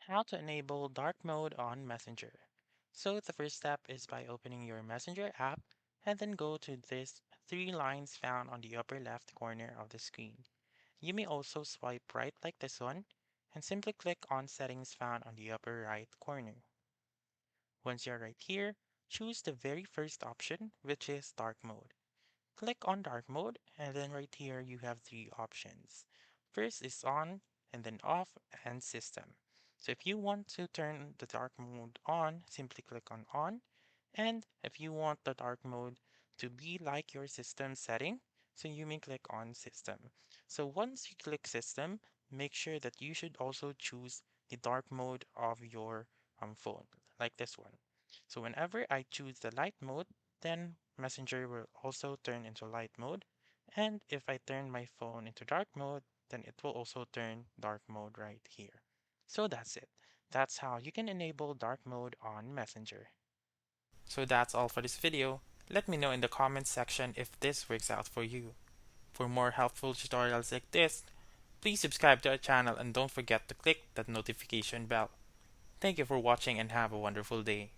How to enable dark mode on Messenger. So the first step is by opening your Messenger app and then go to this three lines found on the upper left corner of the screen. You may also swipe right like this one and simply click on settings found on the upper right corner. Once you're right here, choose the very first option, which is dark mode. Click on dark mode and then right here you have three options. First is on and then off and system. So if you want to turn the dark mode on, simply click on. And if you want the dark mode to be like your system setting, so you may click on system. So once you click system, make sure that you should also choose the dark mode of your phone, like this one. So whenever I choose the light mode, then Messenger will also turn into light mode. And if I turn my phone into dark mode, then it will also turn dark mode right here. So that's it. That's how you can enable dark mode on Messenger. So that's all for this video. Let me know in the comments section if this works out for you. For more helpful tutorials like this, please subscribe to our channel and don't forget to click that notification bell. Thank you for watching and have a wonderful day.